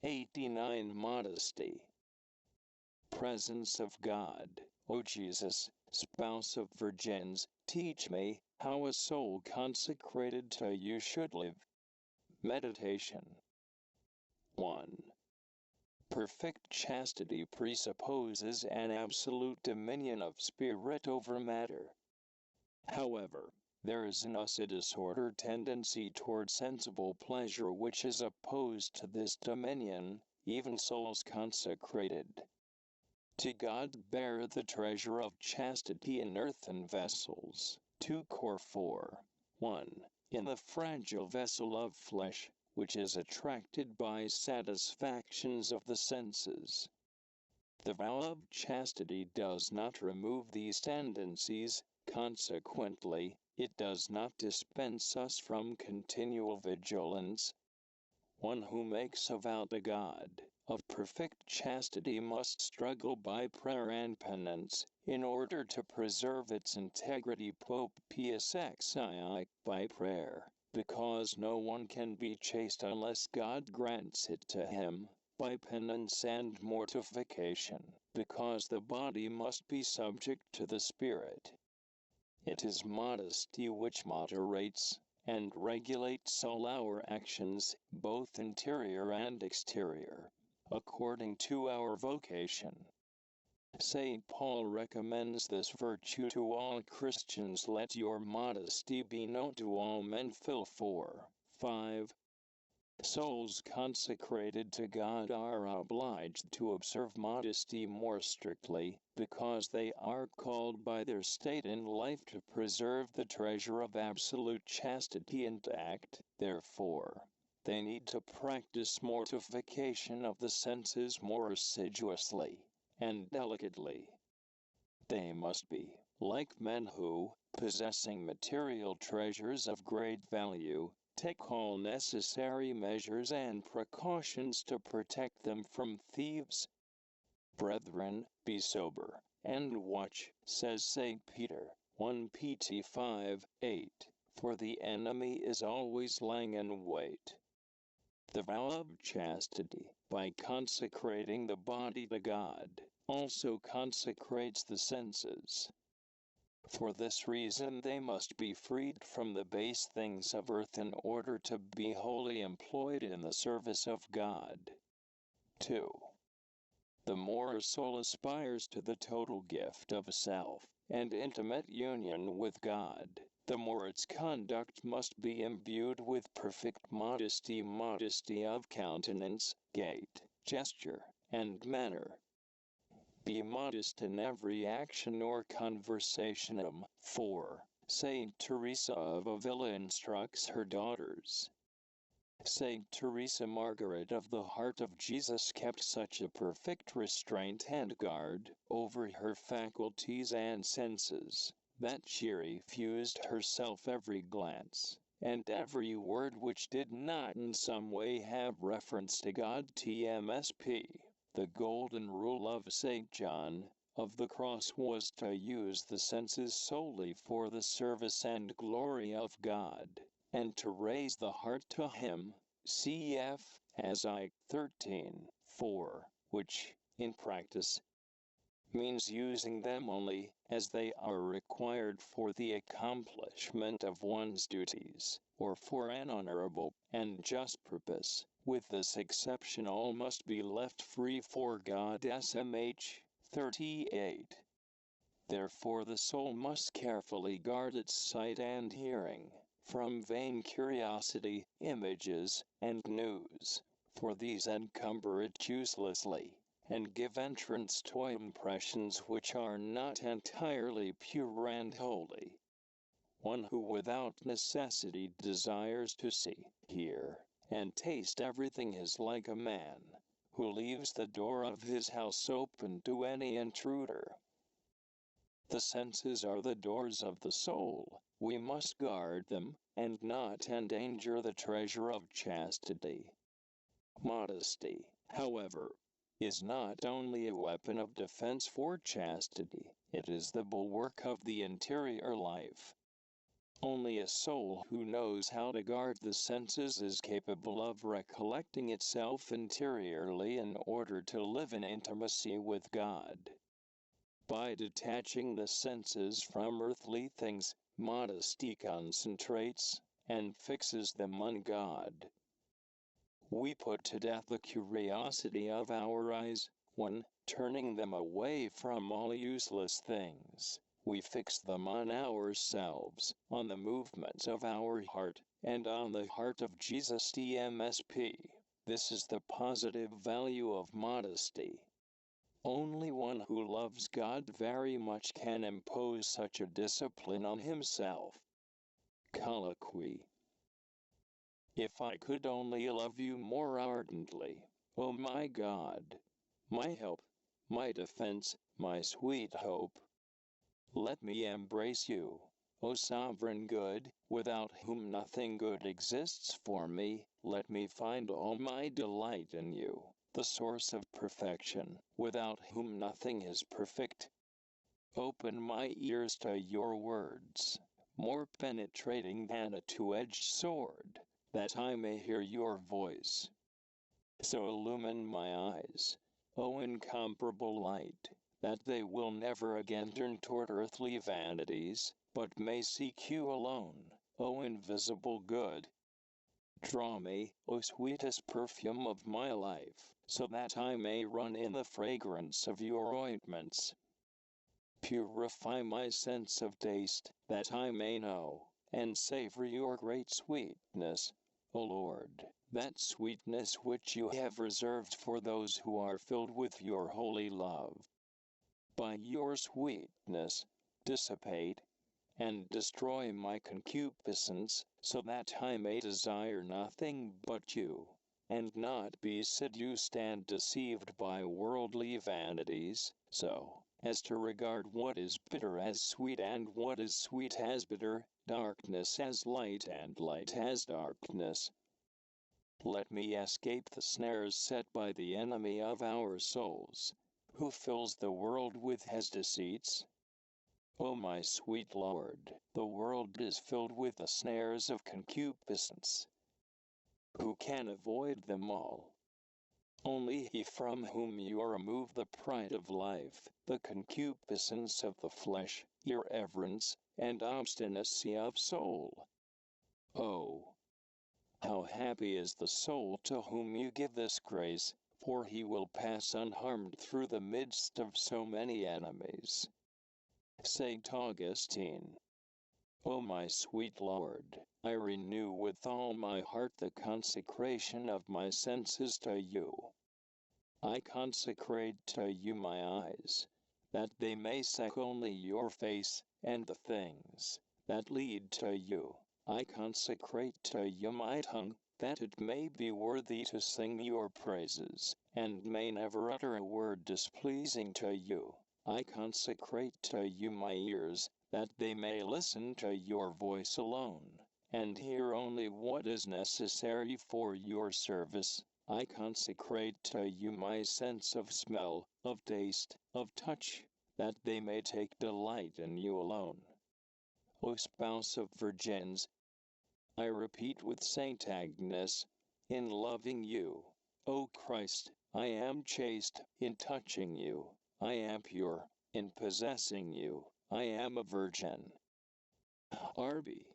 89 Modesty. Presence of God, O Jesus, spouse of virgins, teach me how a soul consecrated to you should live. Meditation. 1. Perfect chastity presupposes an absolute dominion of spirit over matter. However, there is in us a disordered tendency toward sensible pleasure which is opposed to this dominion, even souls consecrated to God bear the treasure of chastity in earthen vessels. 2 Cor 4. 1. In the fragile vessel of flesh, which is attracted by satisfactions of the senses. The vow of chastity does not remove these tendencies, consequently, it does not dispense us from continual vigilance. One who makes a vow to God of perfect chastity must struggle by prayer and penance, in order to preserve its integrity. Pope Pius XI, by prayer, because no one can be chaste unless God grants it to him, by penance and mortification, because the body must be subject to the spirit. It is modesty which moderates and regulates all our actions, both interior and exterior, according to our vocation. St. Paul recommends this virtue to all Christians. Let your modesty be known to all men. Phil 4, 5. Souls consecrated to God are obliged to observe modesty more strictly, because they are called by their state in life to preserve the treasure of absolute chastity intact. Therefore, they need to practice mortification of the senses more assiduously and delicately. They must be like men who, possessing material treasures of great value, take all necessary measures and precautions to protect them from thieves. Brethren, be sober, and watch, says St. Peter, 1 Pt 5, 8, for the enemy is always lying in wait. The vow of chastity, by consecrating the body to God, also consecrates the senses. For this reason they must be freed from the base things of earth in order to be wholly employed in the service of God. 2. The more a soul aspires to the total gift of self and intimate union with God, the more its conduct must be imbued with perfect modesty of countenance, gait, gesture, and manner. Be modest in every action or conversation. 4. Saint Teresa of Avila instructs her daughters. Saint Teresa Margaret of the Heart of Jesus kept such a perfect restraint and guard over her faculties and senses, that she refused herself every glance and every word which did not in some way have reference to God. TMSP. The golden rule of St. John of the Cross was to use the senses solely for the service and glory of God, and to raise the heart to Him, cf. Asi 13, 4, which, in practice, means using them only as they are required for the accomplishment of one's duties, or for an honorable and just purpose. With this exception, all must be left free for God. SMH 38. Therefore the soul must carefully guard its sight and hearing from vain curiosity, images, and news, for these encumber it uselessly, and give entrance to impressions which are not entirely pure and holy. One who without necessity desires to see, hear, and taste everything is like a man who leaves the door of his house open to any intruder. The senses are the doors of the soul. We must guard them, and not endanger the treasure of chastity. Modesty, however, is not only a weapon of defense for chastity, it is the bulwark of the interior life. Only a soul who knows how to guard the senses is capable of recollecting itself interiorly in order to live in intimacy with God. By detaching the senses from earthly things, modesty concentrates and fixes them on God. We put to death the curiosity of our eyes, when, turning them away from all useless things, we fix them on ourselves, on the movements of our heart, and on the heart of Jesus DMSP. This is the positive value of modesty. Only one who loves God very much can impose such a discipline on himself. Colloquy. If I could only love you more ardently, O my God, my help, my defense, my sweet hope. Let me embrace you, O sovereign good, without whom nothing good exists for me. Let me find all my delight in you, the source of perfection, without whom nothing is perfect. Open my ears to your words, more penetrating than a two-edged sword, that I may hear your voice. So illumine my eyes, O incomparable light, that they will never again turn toward earthly vanities, but may seek you alone, O invisible good. Draw me, O sweetest perfume of my life, so that I may run in the fragrance of your ointments. Purify my sense of taste, that I may know and savor your great sweetness, O Lord, that sweetness which you have reserved for those who are filled with your holy love. By your sweetness, dissipate and destroy my concupiscence, so that I may desire nothing but you, and not be seduced and deceived by worldly vanities, so as to regard what is bitter as sweet and what is sweet as bitter, darkness as light and light as darkness. Let me escape the snares set by the enemy of our souls, who fills the world with his deceits. O my sweet Lord, the world is filled with the snares of concupiscence. Who can avoid them all? Only he from whom you remove the pride of life, the concupiscence of the flesh, irreverence, and obstinacy of soul. Oh, how happy is the soul to whom you give this grace, for he will pass unharmed through the midst of so many enemies. St. Augustine. O my sweet Lord, I renew with all my heart the consecration of my senses to you. I consecrate to you my eyes, that they may see only your face, and the things that lead to you. I consecrate to you my tongue, that it may be worthy to sing your praises, and may never utter a word displeasing to you. I consecrate to you my ears, that they may listen to your voice alone, and hear only what is necessary for your service. I consecrate to you my sense of smell, of taste, of touch, that they may take delight in you alone. O Spouse of Virgins, I repeat with Saint Agnes, in loving you, O Christ, I am chaste, in touching you, I am pure, in possessing you, I am a virgin. RB.